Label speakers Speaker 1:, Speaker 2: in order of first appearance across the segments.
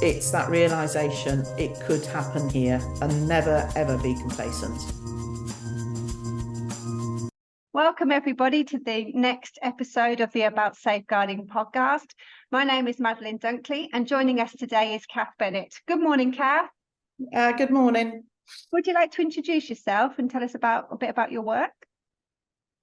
Speaker 1: it's that realisation it could happen here, and never ever be complacent.
Speaker 2: Welcome everybody to the next episode of the About Safeguarding podcast. My name is Madeline Dunkley and joining us today is Kath Bennett. Good morning, Kath.
Speaker 1: Good morning.
Speaker 2: Would you like to introduce yourself and tell us a bit about your work?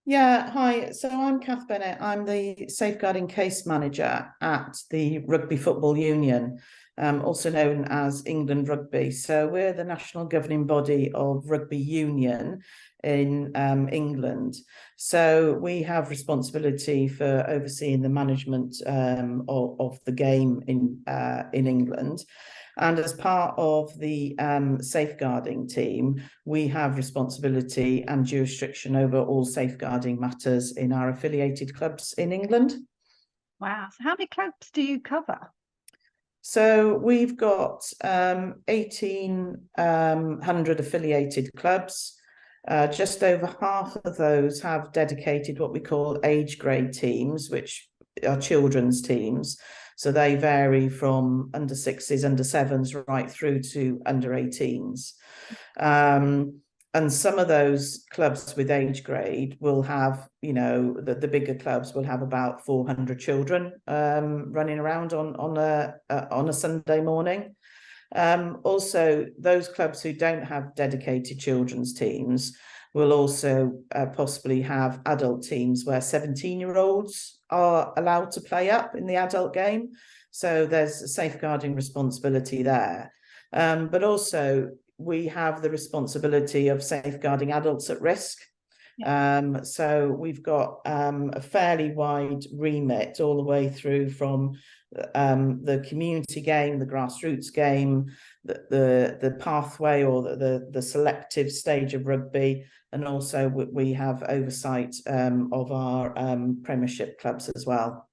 Speaker 1: Yeah, hi. So I'm Kath Bennett. I'm the Safeguarding Case Manager at the Rugby Football Union, also known as England Rugby. So we're the national governing body of rugby union in England. So we have responsibility for overseeing the management of the game in England. And as part of the safeguarding team, we have responsibility and jurisdiction over all safeguarding matters in our affiliated clubs in England.
Speaker 2: Wow. So how many clubs do you cover?
Speaker 1: So we've got 1,800 affiliated clubs. Just over half of those have dedicated what we call age grade teams, which are children's teams. So they vary from under sixes, under sevens, right through to under 18s. And some of those clubs with age grade will have, you know, the bigger clubs will have about 400 children running around on a Sunday morning. Also, those clubs who don't have dedicated children's teams will also possibly have adult teams where 17-year-olds are allowed to play up in the adult game. So there's a safeguarding responsibility there. But also we have the responsibility of safeguarding adults at risk. Yeah. So we've got a fairly wide remit all the way through from the community game, the grassroots game, the pathway or the selective stage of rugby, and also we have oversight of our Premiership clubs as well.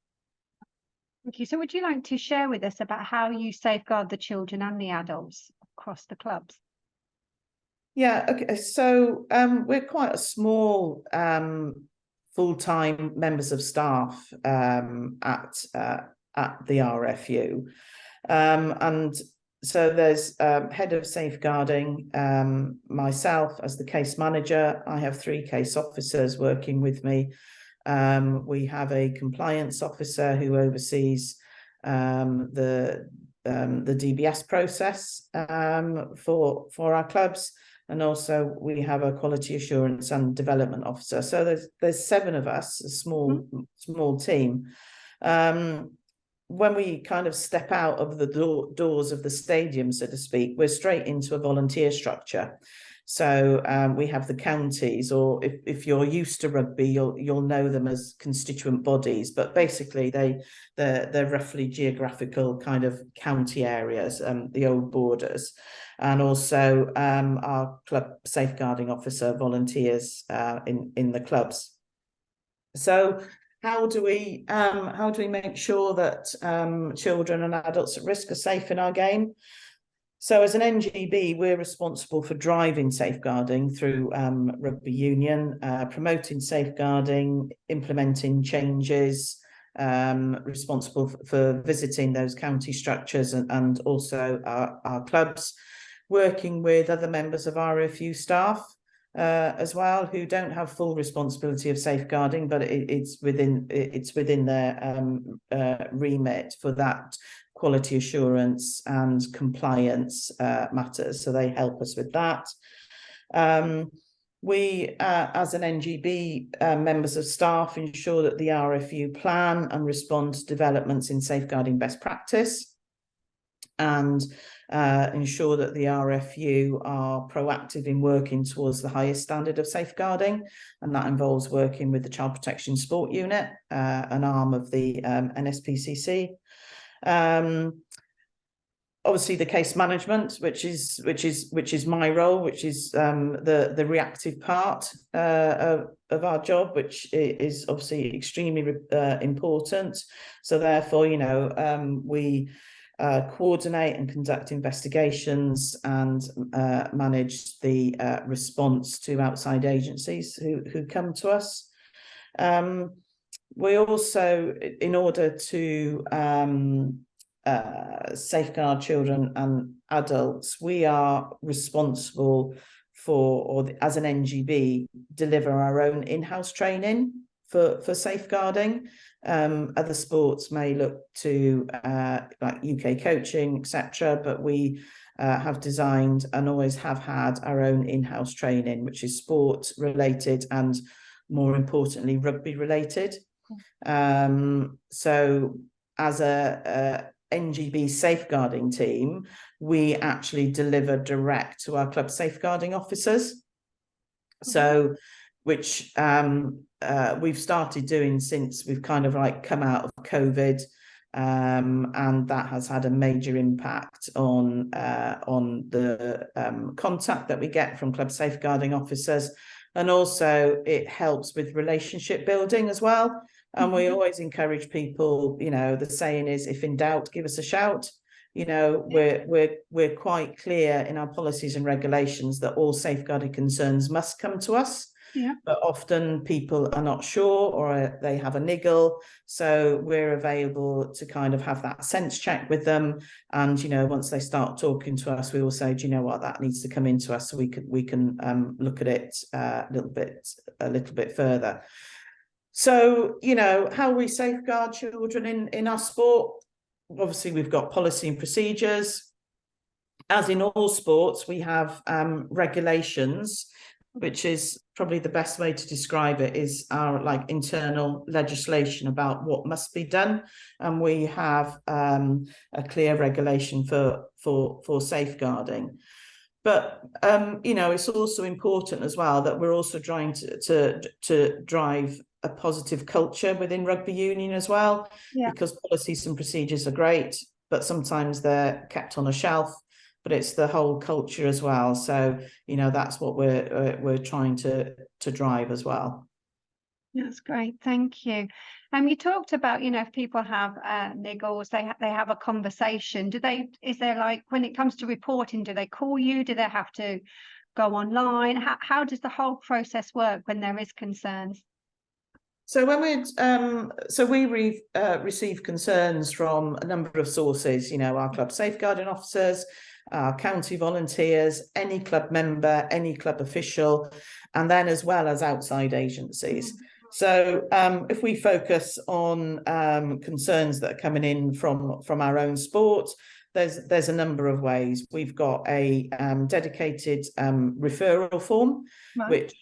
Speaker 2: Thank you. So would you like to share with us about how you safeguard the children and the adults across the clubs?
Speaker 1: Yeah, okay. So we're quite a small full-time members of staff at the RFU. And so there's head of safeguarding, myself as the case manager. I have 3 case officers working with me. We have a compliance officer who oversees the DBS process for our clubs. And also we have a quality assurance and development officer. So there's 7 of us, a small team. When we kind of step out of the doors of the stadium, so to speak, we're straight into a volunteer structure. So we have the counties, or if you're used to rugby, you'll know them as constituent bodies. But basically, they're roughly geographical kind of county areas, the old borders, and also our club safeguarding officer volunteers in the clubs. So how do we make sure that children and adults at risk are safe in our game? So as an NGB, we're responsible for driving safeguarding through rugby union, promoting safeguarding, implementing changes, responsible for visiting those county structures and also our clubs, working with other members of RFU staff as well, who don't have full responsibility of safeguarding, but it's within their remit for that quality assurance and compliance matters. So they help us with that. We, as an NGB, members of staff ensure that the RFU plan and respond to developments in safeguarding best practice, and ensure that the RFU are proactive in working towards the highest standard of safeguarding, and that involves working with the Child Protection Sport Unit, an arm of the NSPCC. Obviously the case management, which is my role, which is the reactive part of our job, which is obviously extremely important. So therefore, you know, we coordinate and conduct investigations and manage the response to outside agencies who come to us. We also, in order to safeguard children and adults, we are responsible for, or as an NGB, deliver our own in-house training for safeguarding. Other sports may look to like UK coaching, etc., but we have designed and always have had our own in-house training, which is sport related and, more importantly, rugby related. So as a NGB safeguarding team, we actually deliver direct to our club safeguarding officers. So, which we've started doing since we've kind of like come out of COVID, and that has had a major impact on the contact that we get from club safeguarding officers, and also it helps with relationship building as well. And we always encourage people, you know, the saying is, if in doubt, give us a shout. You know, we're quite clear in our policies and regulations that all safeguarding concerns must come to us.
Speaker 2: Yeah.
Speaker 1: But often people are not sure, or they have a niggle. So we're available to kind of have that sense check with them. And, you know, once they start talking to us, we will say, do you know what, that needs to come into us so we can look at it a little bit further. So, you know, how we safeguard children in our sport. Obviously, we've got policy and procedures. As in all sports, we have regulations, which is probably the best way to describe it, is our like internal legislation about what must be done. And we have a clear regulation for safeguarding. But, you know, it's also important as well that we're also trying to drive a positive culture within rugby union as well, because policies and procedures are great, but sometimes they're kept on a shelf, but it's the whole culture as well. So, you know, that's what we're trying to drive as well.
Speaker 2: That's great, thank you. You talked about, you know, if people have niggles, they have a conversation. Is there, like, when it comes to reporting, do they call you? Do they have to go online? How does the whole process work when there is concerns?
Speaker 1: So when we receive concerns from a number of sources, you know, our club safeguarding officers, our county volunteers, any club member, any club official, and then as well as outside agencies. So if we focus on concerns that are coming in from our own sport, there's a number of ways. We've got a dedicated referral form, right, which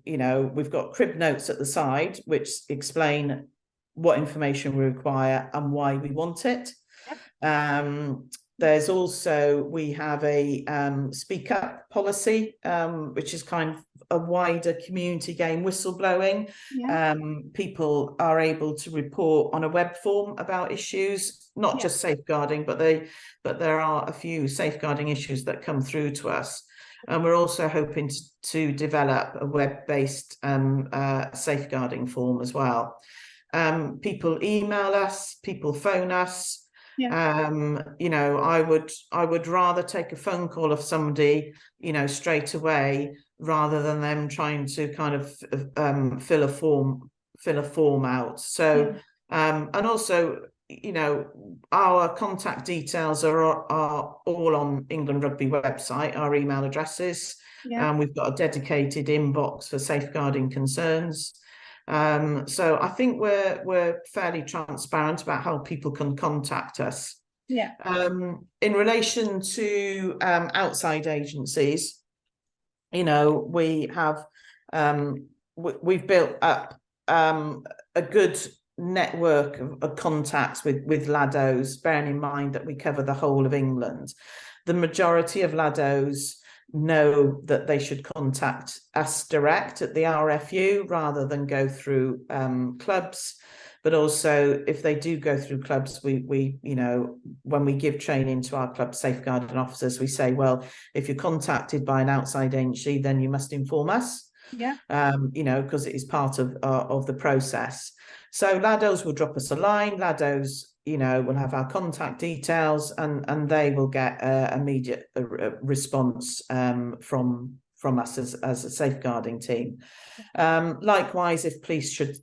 Speaker 1: you know, we've got crib notes at the side which explain what information we require and why we want it. Yep. There's also, we have a speak up policy, which is kind of a wider community game, whistleblowing. Yeah. People are able to report on a web form about issues, not just safeguarding, but there are a few safeguarding issues that come through to us. And we're also hoping to develop a web-based safeguarding form as well. People email us, people phone us. Yeah. You know, I would rather take a phone call of somebody, you know, straight away, rather than them trying to kind of fill a form out. So and also, you know, our contact details are all on England Rugby website, our email addresses. Yeah. We've got a dedicated inbox for safeguarding concerns. So I think we're fairly transparent about how people can contact us. Yeah. In relation to outside agencies, you know, we have we've built up a good network of contacts with LADOs, bearing in mind that we cover the whole of England. The majority of LADOs know that they should contact us direct at the RFU rather than go through clubs. But also, if they do go through clubs, we you know, when we give training to our club safeguarding officers, we say, well, if you're contacted by an outside agency, then you must inform us. Yeah. You know, because it is part of the process. So LADOs will drop us a line. LADOs, you know, will have our contact details, and they will get immediate response from from us as a safeguarding team. Likewise, if police should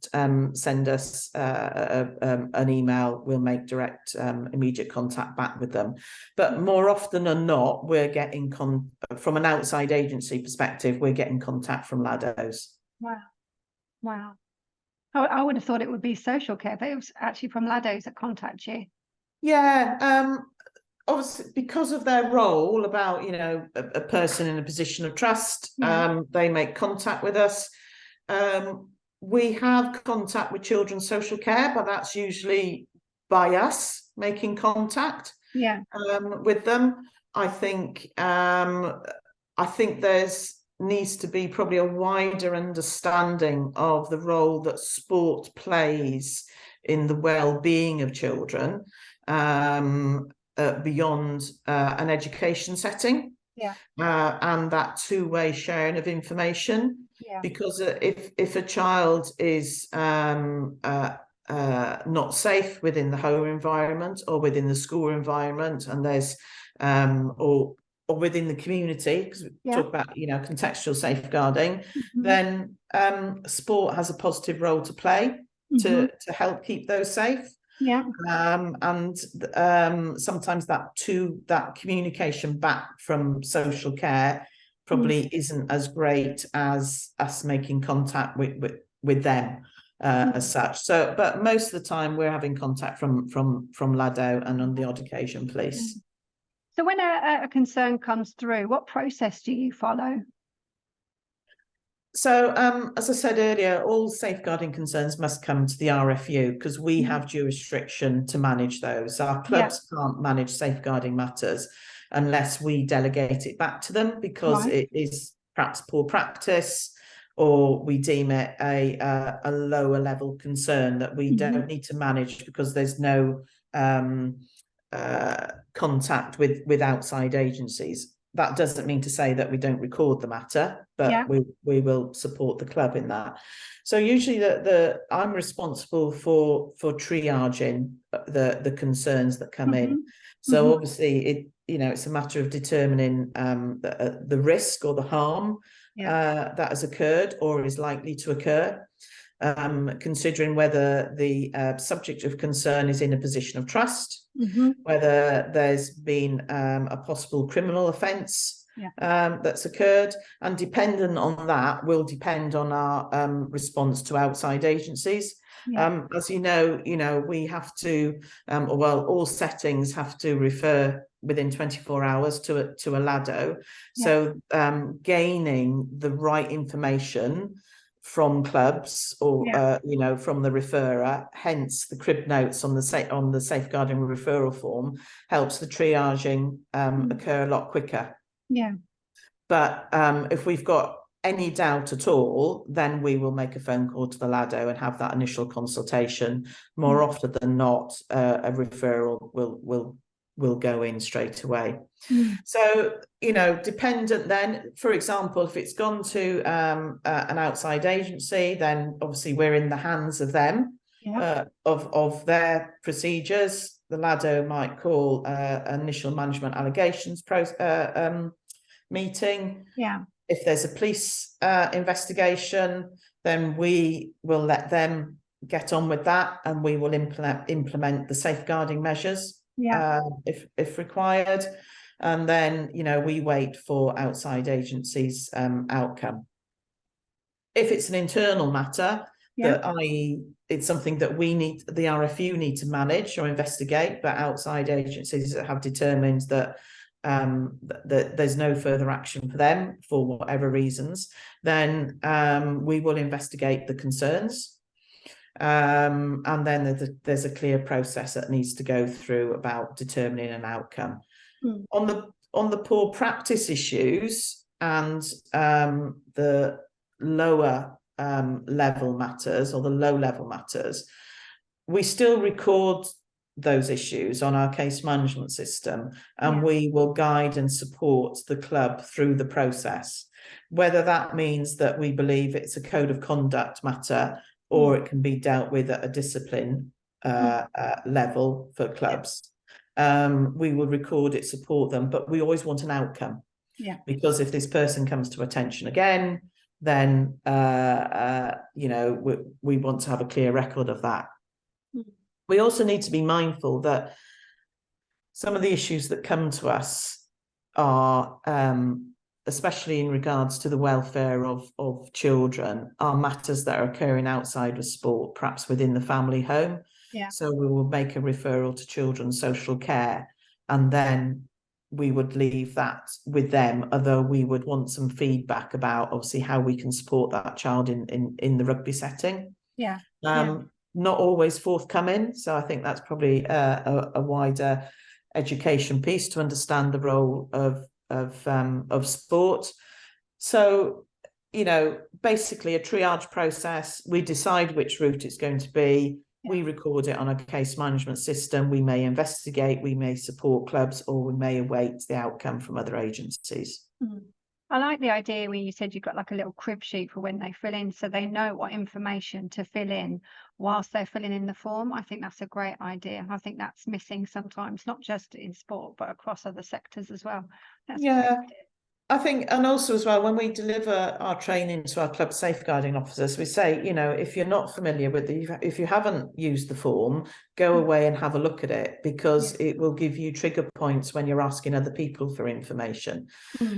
Speaker 1: send us an email, we'll make direct immediate contact back with them. But more often than not, we're getting from an outside agency perspective, we're getting contact from LADOs.
Speaker 2: Wow. Wow. I would have thought it would be social care, but it was actually from LADOs that contact you.
Speaker 1: Yeah. Obviously, because of their role about, you know, a person in a position of trust, they make contact with us. We have contact with children's social care, but that's usually by us making contact with them. I think there's needs to be probably a wider understanding of the role that sport plays in the well-being of children, beyond an education setting, and that two-way sharing of information. Because if a child is not safe within the home environment or within the school environment, and there's or within the community, because we talk about, you know, contextual safeguarding, then sport has a positive role to play to help keep those safe. Sometimes that communication back from social care probably isn't as great as us making contact with them as such. So, but most of the time we're having contact from LADO, and on the odd occasion police.
Speaker 2: So when a concern comes through, what process do you follow?
Speaker 1: So, as I said earlier, all safeguarding concerns must come to the RFU, because we have jurisdiction to manage those. Our clubs can't manage safeguarding matters unless we delegate it back to them, because it is perhaps poor practice, or we deem it a lower level concern that we don't need to manage because there's no contact with outside agencies. That doesn't mean to say that we don't record the matter, but we will support the club in that. So usually I'm responsible for triaging the concerns that come in. So obviously it's a matter of determining the risk or the harm that has occurred or is likely to occur, considering whether the subject of concern is in a position of trust, whether there's been a possible criminal offence that's occurred, and dependent on that will depend on our response to outside agencies. As you know, we have to, all settings have to refer within 24 hours to a LADO. So gaining the right information from clubs or from the referrer, hence the crib notes on the safeguarding referral form, helps the triaging occur a lot quicker. But if we've got any doubt at all, then we will make a phone call to the LADO and have that initial consultation. More often than not, a referral will go in straight away. So, dependent then, for example, if it's gone to an outside agency, then obviously we're in the hands of them, of their procedures. The LADO might call initial management allegations meeting. If there's a police investigation, then we will let them get on with that, and we will implement the safeguarding measures if required. And then, we wait for outside agencies' outcome. If it's an internal matter, it's something that the RFU need to manage or investigate, but outside agencies that have determined that there's no further action for them for whatever reasons, then we will investigate the concerns. And then there's a clear process that needs to go through about determining an outcome. On the poor practice issues and the lower level matters, or the low level matters, we still record those issues on our case management system, and we will guide and support the club through the process, whether that means that we believe it's a code of conduct matter or it can be dealt with at a discipline level for clubs. We will record it, support them, but we always want an outcome.
Speaker 2: Yeah.
Speaker 1: Because if this person comes to attention again, then you know, we want to have a clear record of that. We also need to be mindful that some of the issues that come to us are, especially in regards to the welfare of children, are matters that are occurring outside of sport, perhaps within the family home.
Speaker 2: Yeah.
Speaker 1: So we will make a referral to children's social care, and then we would leave that with them, although we would want some feedback about obviously how we can support that child in the rugby setting.
Speaker 2: Yeah.
Speaker 1: Not always forthcoming. So I think that's probably a wider education piece to understand the role of sport. So, you know, basically a triage process. We decide which route it's going to be. Yeah. We record it on a case management system. We may investigate, we may support clubs, or we may await the outcome from other agencies.
Speaker 2: I like the idea when you said you've got like a little crib sheet for when they fill in, so they know what information to fill in whilst they're filling in the form. I think that's a great idea. I think that's missing sometimes, not just in sport, but across other sectors as well. That's
Speaker 1: great. I think, and also as well, when we deliver our training to our club safeguarding officers, we say, you know, if you're not familiar with if you haven't used the form, go away and have a look at it, because it will give you trigger points when you're asking other people for information.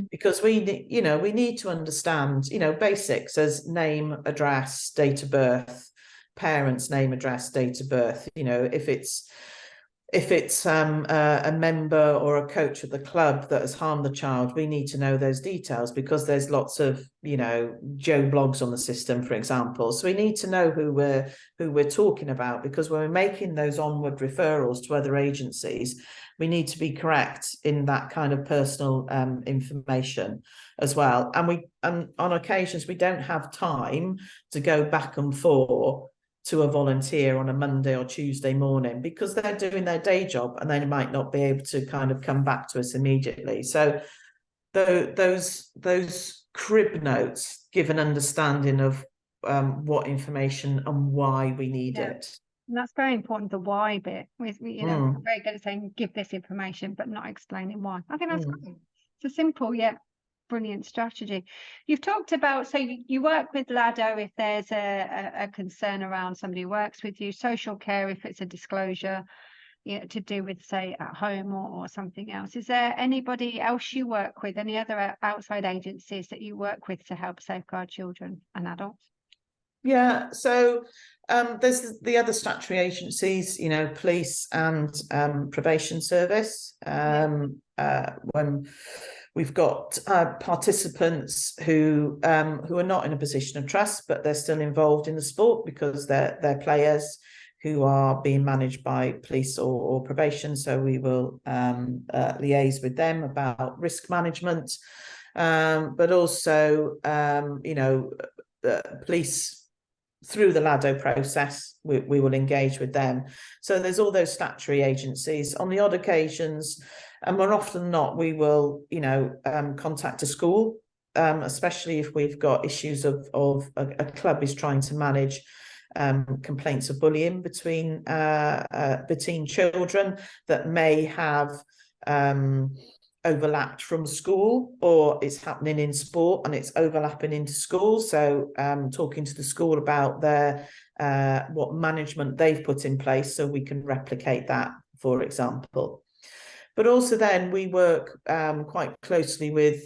Speaker 1: Because we need to understand, you know, basics as name, address, date of birth, parents' name, address, date of birth. You know, if it's a member or a coach of the club that has harmed the child, we need to know those details, because there's lots of, you know, Joe blogs on the system, for example. So we need to know who we're talking about, because when we're making those onward referrals to other agencies, we need to be correct in that kind of personal information as well. And on occasions we don't have time to go back and forth to a volunteer on a Monday or Tuesday morning, because they're doing their day job and they might not be able to kind of come back to us immediately. So those crib notes give an understanding of what information and why we need it.
Speaker 2: And that's very important, the why bit. You know, very good at saying give this information, but not explaining why. I think that's great. It's a simple yet brilliant strategy. You've talked about, so you work with LADO if there's a concern around somebody who works with you, social care if it's a disclosure, you know, to do with, say, at home or something else. Is there anybody else you work with, any other outside agencies that you work with to help safeguard children and adults?
Speaker 1: Yeah, so there's the other statutory agencies, you know, police and probation service. When we've got participants who are not in a position of trust, but they're still involved in the sport because they're players who are being managed by police or probation. So we will liaise with them about risk management, but also, you know, police. Through the LADO process, we will engage with them. So there's all those statutory agencies. On the odd occasions, and more often not, we will, you know, contact a school, especially if we've got issues of a club is trying to manage complaints of bullying between children that may have overlapped from school, or it's happening in sport and it's overlapping into school. So talking to the school about their what management they've put in place, so we can replicate that, for example. But also then we work quite closely with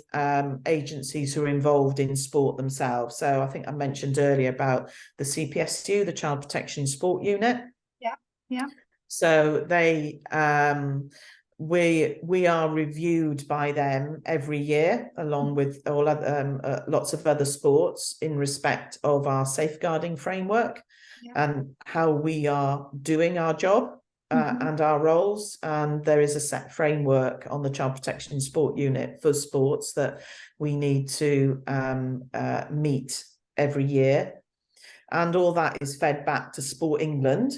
Speaker 1: agencies who are involved in sport themselves. So I think I mentioned earlier about the CPSU, the Child Protection Sport Unit.
Speaker 2: Yeah.
Speaker 1: So they we are reviewed by them every year, along with all other lots of other sports, in respect of our safeguarding framework and how we are doing our job and our roles. And there is a set framework on the Child Protection Sport Unit for sports that we need to meet every year, and all that is fed back to Sport England.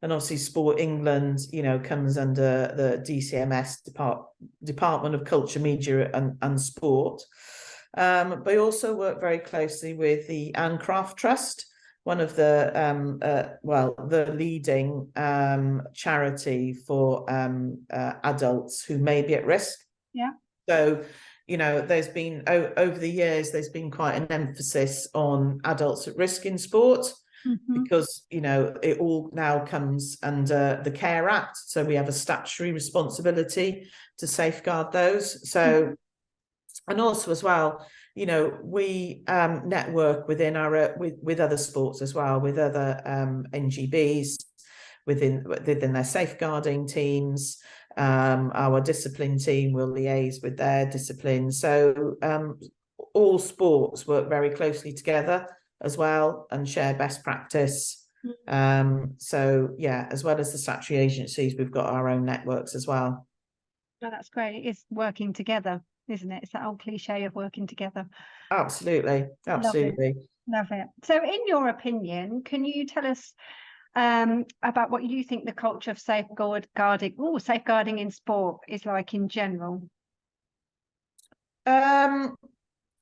Speaker 1: And obviously Sport England, you know, comes under the DCMS, Department of Culture, Media and Sport. But we also work very closely with the Anne Craft Trust, one of the, the leading charity for adults who may be at risk.
Speaker 2: Yeah.
Speaker 1: So you know, there's been over the years, there's been quite an emphasis on adults at risk in sport. Because, you know, it all now comes under the Care Act. So we have a statutory responsibility to safeguard those. So, and also as well, you know, we network within our with other sports as well, with other NGBs within their safeguarding teams. Our discipline team will liaise with their discipline. So all sports work very closely together as well and share best practice. So yeah, as well as the statutory agencies, we've got our own networks as well.
Speaker 2: Oh, that's great. It's working together, isn't it? It's that old cliche of working together.
Speaker 1: Absolutely, absolutely.
Speaker 2: Love it. So in your opinion, can you tell us about what you think the culture of safeguarding in sport is like in general?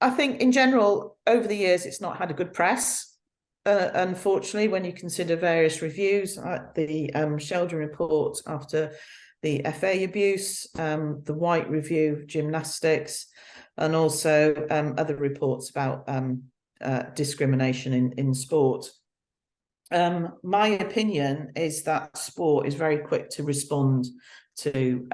Speaker 1: I think in general, over the years, it's not had a good press. Unfortunately, when you consider various reviews, like the Sheldon report after the FA abuse, the White review of gymnastics, and also other reports about discrimination in sport. My opinion is that sport is very quick to respond to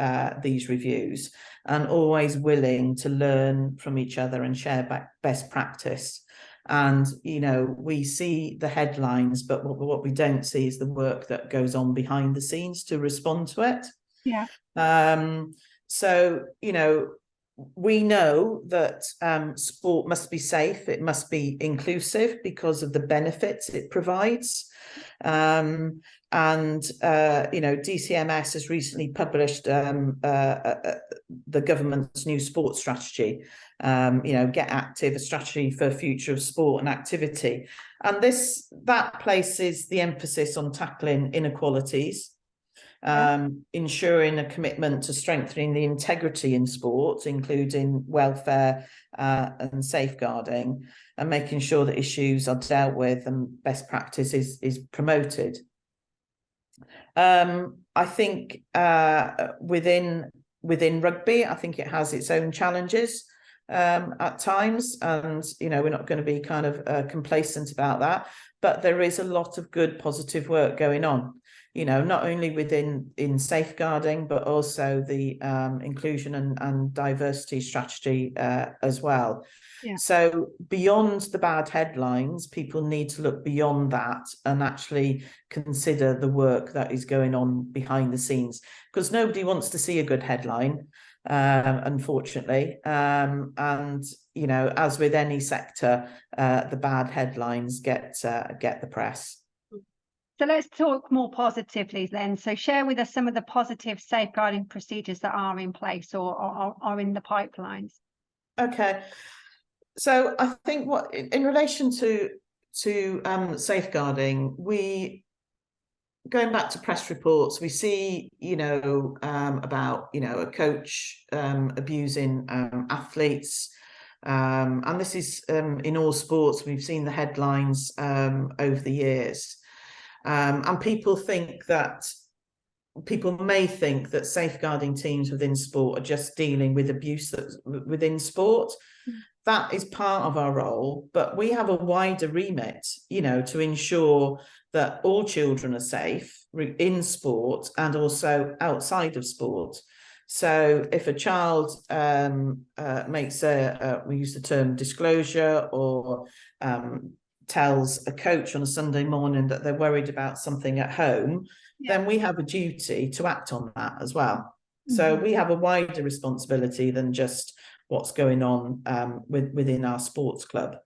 Speaker 1: these reviews and always willing to learn from each other and share best practice. And, you know, we see the headlines, but what we don't see is the work that goes on behind the scenes to respond to it.
Speaker 2: Yeah.
Speaker 1: So, you know, we know that sport must be safe, it must be inclusive because of the benefits it provides. And you know, DCMS has recently published the government's new sports strategy, you know, Get Active, a strategy for future of sport and activity. And that places the emphasis on tackling inequalities, ensuring a commitment to strengthening the integrity in sport, including welfare and safeguarding, and making sure that issues are dealt with and best practice is promoted. I think within rugby, I think it has its own challenges at times, and you know, we're not going to be kind of complacent about that, but there is a lot of good positive work going on, you know, not only in safeguarding, but also the inclusion and diversity strategy as well. Yeah. So beyond the bad headlines, people need to look beyond that and actually consider the work that is going on behind the scenes, because nobody wants to see a good headline, unfortunately. And, you know, as with any sector, the bad headlines get the press.
Speaker 2: So let's talk more positively then. So share with us some of the positive safeguarding procedures that are in place or are in the pipelines.
Speaker 1: Okay. So I think in relation to safeguarding, going back to press reports, we see, you know, about, you know, a coach abusing athletes. And this is in all sports. We've seen the headlines over the years. And people may think that safeguarding teams within sport are just dealing with abuse that's within sport. That is part of our role, but we have a wider remit, you know, to ensure that all children are safe in sport and also outside of sport. So if a child makes we use the term disclosure, or tells a coach on a Sunday morning that they're worried about something at home, then we have a duty to act on that as well. So we have a wider responsibility than just what's going on within our sports club.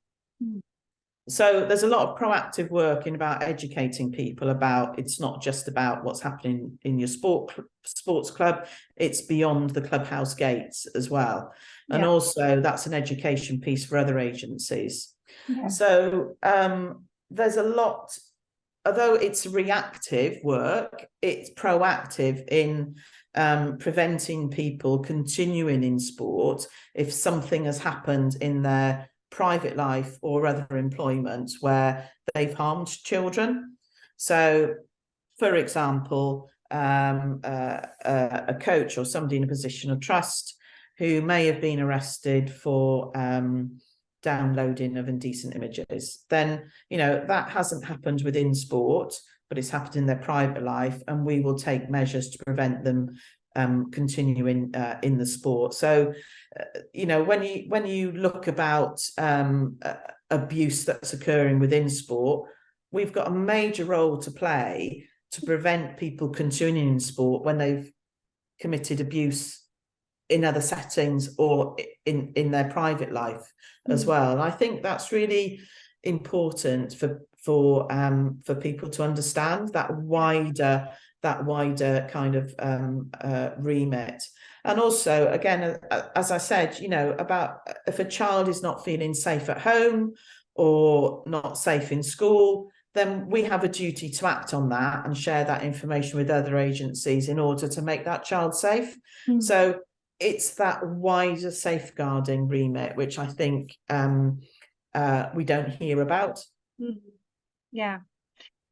Speaker 1: So there's a lot of proactive work in about educating people about, it's not just about what's happening in your sports club, it's beyond the clubhouse gates as well. And also that's an education piece for other agencies. So there's a lot, although it's reactive work, it's proactive in preventing people continuing in sport if something has happened in their private life or other employment where they've harmed children. So, for example, a coach or somebody in a position of trust who may have been arrested for downloading of indecent images, then, you know, that hasn't happened within sport, but it's happened in their private life, and we will take measures to prevent them continuing in the sport. So, you know, when you look about abuse that's occurring within sport, we've got a major role to play to prevent people continuing in sport when they've committed abuse in other settings or in their private life as well. And I think that's really important for people to understand that wider kind of remit. And also, again, as I said, you know, about if a child is not feeling safe at home or not safe in school, then we have a duty to act on that and share that information with other agencies in order to make that child safe. So it's that wider safeguarding remit, which I think we don't hear about.
Speaker 2: Yeah.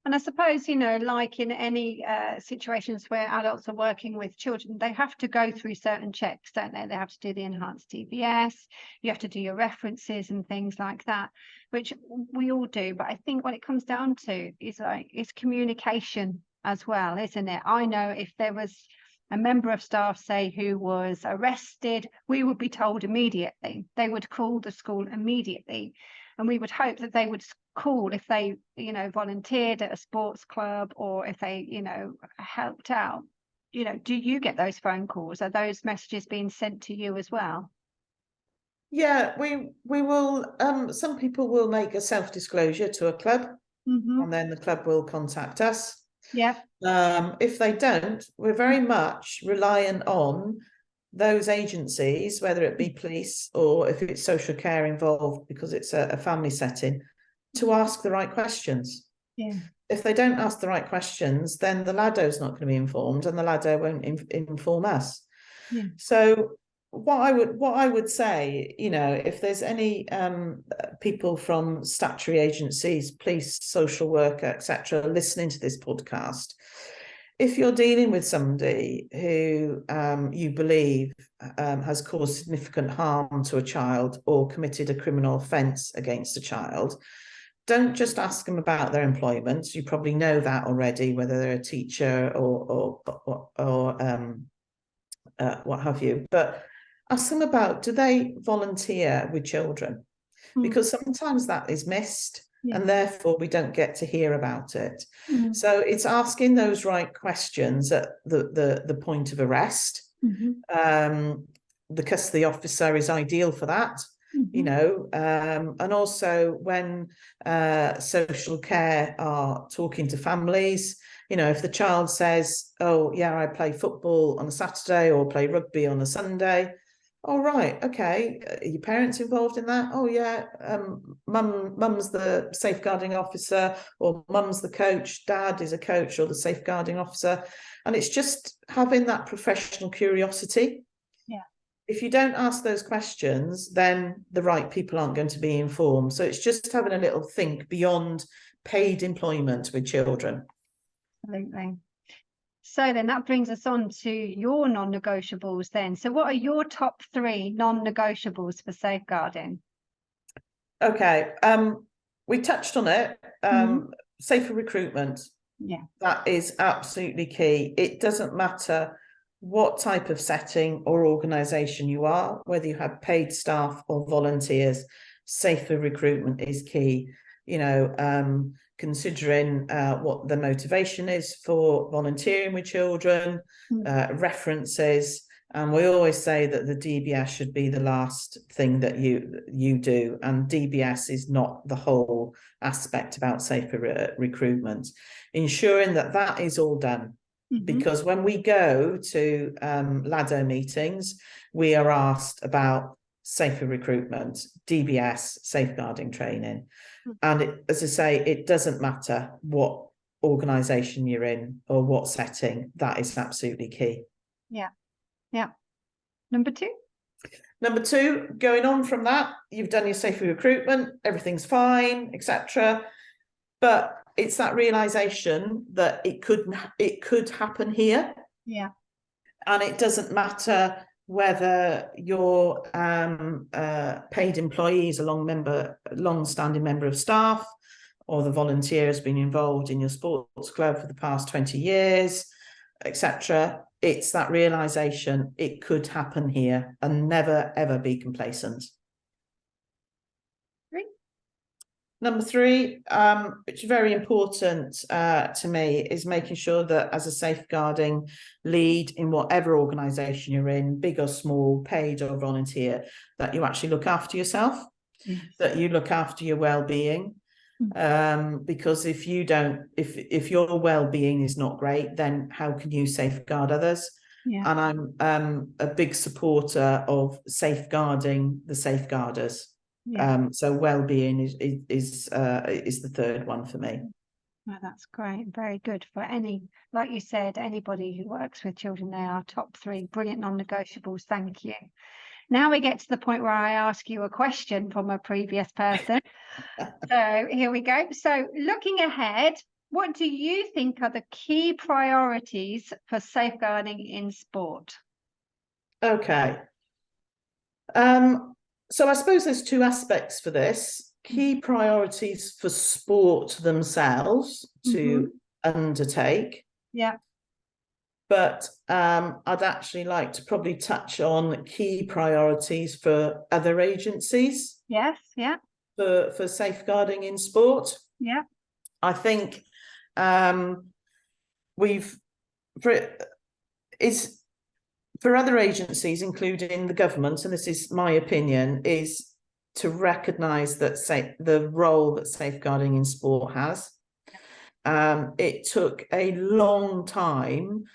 Speaker 2: And I suppose, you know, like in any situations where adults are working with children, they have to go through certain checks, don't they? They have to do the enhanced DBS, you have to do your references and things like that, which we all do. But I think what it comes down to is it's communication as well, isn't it? I know if there was a member of staff, say, who was arrested, we would be told immediately. They would call the school immediately. And we would hope that they would call if they, you know, volunteered at a sports club or if they, you know, helped out. You know, do you get those phone calls? Are those messages being sent to you as well?
Speaker 1: Yeah, we will. Some people will make a self-disclosure to a club, and then the club will contact us.
Speaker 2: Yeah.
Speaker 1: If they don't, we're very much reliant on those agencies, whether it be police or if it's social care involved because it's a family setting, to ask the right questions.
Speaker 2: Yeah.
Speaker 1: If they don't ask the right questions, then the LADO's not going to be informed, and the LADO won't inform us.
Speaker 2: Yeah.
Speaker 1: So what I would say, you know, if there's any people from statutory agencies, police, social worker, etc., listening to this podcast, if you're dealing with somebody who you believe has caused significant harm to a child or committed a criminal offence against a child, don't just ask them about their employment. You probably know that already, whether they're a teacher or what have you. But ask them about, do they volunteer with children? Because sometimes that is missed. Yeah. And therefore we don't get to hear about it. So it's asking those right questions at the point of arrest. The custody officer is ideal for that, you know, and also when social care are talking to families, you know, if the child says, oh yeah, I play football on a Saturday or play rugby on a Sunday. Oh, right, okay. Are your parents involved in that? Oh, yeah. Mum's the safeguarding officer, or mum's the coach. Dad is a coach or the safeguarding officer. And it's just having that professional curiosity. Yeah. If you don't ask those questions, then the right people aren't going to be informed. So it's just having a little think beyond paid employment with children.
Speaker 2: Absolutely. So then that brings us on to your non-negotiables then. So what are your top 3 non-negotiables for safeguarding?
Speaker 1: Okay, we touched on it. Safer recruitment. Yeah. That is absolutely key. It doesn't matter what type of setting or organisation you are, whether you have paid staff or volunteers, safer recruitment is key. You know, considering what the motivation is for volunteering with children, references, and we always say that the DBS should be the last thing that you do, and DBS is not the whole aspect about safer recruitment. Ensuring that that is all done, because when we go to LADO meetings, we are asked about safer recruitment, DBS, safeguarding training. And as I say, it doesn't matter what organisation you're in or what setting, that is absolutely key.
Speaker 2: Yeah. Yeah. Number 2?
Speaker 1: Number 2, going on from that, you've done your safer recruitment, everything's fine, etc. But it's that realisation that it could happen here. Yeah. And it doesn't matter whether your paid employees, a long-standing member of staff, or the volunteer has been involved in your sports club for the past 20 years, etc. It's that realization it could happen here, and never, ever be complacent. Number 3, which is very important to me, is making sure that as a safeguarding lead in whatever organisation you're in, big or small, paid or volunteer, that you actually look after yourself,
Speaker 2: Yes.
Speaker 1: that you look after your well-being. Because if you don't, if your well-being is not great, then how can you safeguard others?
Speaker 2: Yeah.
Speaker 1: And I'm a big supporter of safeguarding the safeguarders.
Speaker 2: Yeah.
Speaker 1: So well-being is the third one for me.
Speaker 2: Oh, that's great. Very good for any, like you said, anybody who works with children. They are top 3 brilliant non-negotiables. Thank you. Now we get to the point where I ask you a question from a previous person. So here we go. So looking ahead, what do you think are the key priorities for safeguarding in sport?
Speaker 1: Okay. So I suppose there's 2 aspects for this. Key priorities for sport themselves to undertake.
Speaker 2: Yeah.
Speaker 1: But I'd actually like to probably touch on key priorities for other agencies.
Speaker 2: Yes. Yeah.
Speaker 1: For safeguarding in sport.
Speaker 2: Yeah.
Speaker 1: I think for other agencies, including the government, and this is my opinion, is to recognise that the role that safeguarding in sport has. It took a long time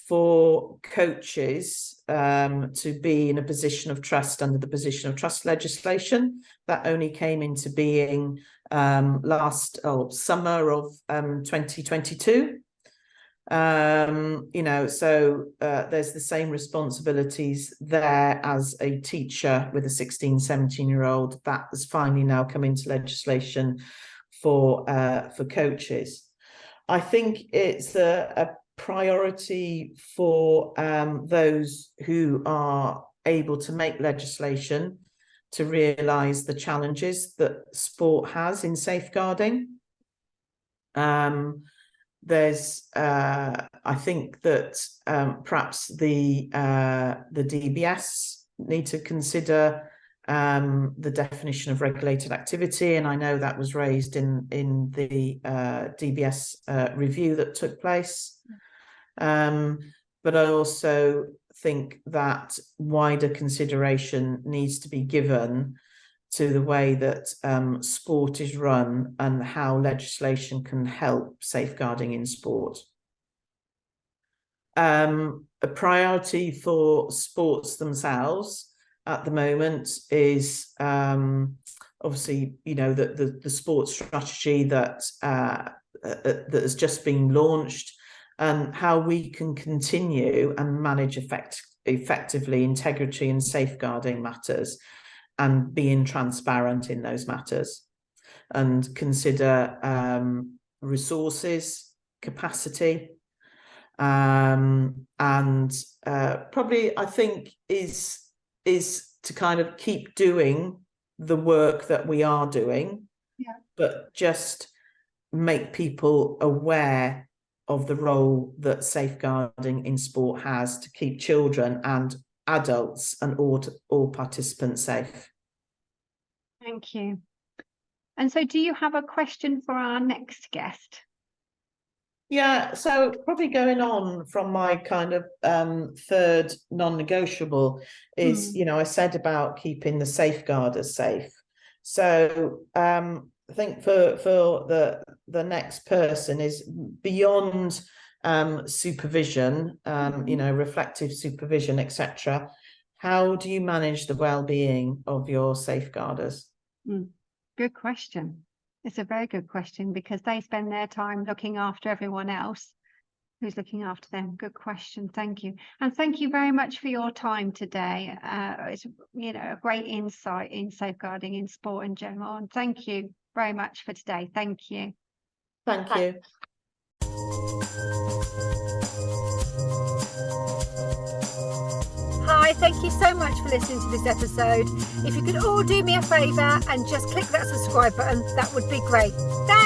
Speaker 1: for coaches to be in a position of trust under the position of trust legislation that only came into being last summer of 2022. So there's the same responsibilities there as a teacher with a 16-17-year-old that has finally now come into legislation for coaches. I think it's a priority for those who are able to make legislation to realise the challenges that sport has in safeguarding. There's, I think that perhaps the DBS need to consider the definition of regulated activity, and I know that was raised in the DBS review that took place. But I also think that wider consideration needs to be given to the way that sport is run and how legislation can help safeguarding in sport. A priority for sports themselves at the moment is obviously, the sports strategy that has just been launched, and how we can continue and manage effectively integrity and safeguarding matters, and being transparent in those matters, and consider resources, capacity, and probably I think is to kind of keep doing the work that we are doing, but just make people aware of the role that safeguarding in sport has to keep children and adults and all participants safe.
Speaker 2: Thank you. And so do you have a question for our next guest?
Speaker 1: Yeah, so probably going on from my kind of third non-negotiable is, I said about keeping the safeguarders safe. So I think for the next person is beyond supervision, reflective supervision, etc. How do you manage the well-being of your safeguarders?
Speaker 2: Good question. It's a very good question, because they spend their time looking after everyone else who's looking after them. Good question. Thank you. And thank you very much for your time today. It's, a great insight in safeguarding in sport in general. And thank you very much for today. Thank you.
Speaker 1: Thank you.
Speaker 2: Hi.
Speaker 3: Hi, thank you so much for listening to this episode. If you could all do me a favour and just click that subscribe button, that would be great. Thanks.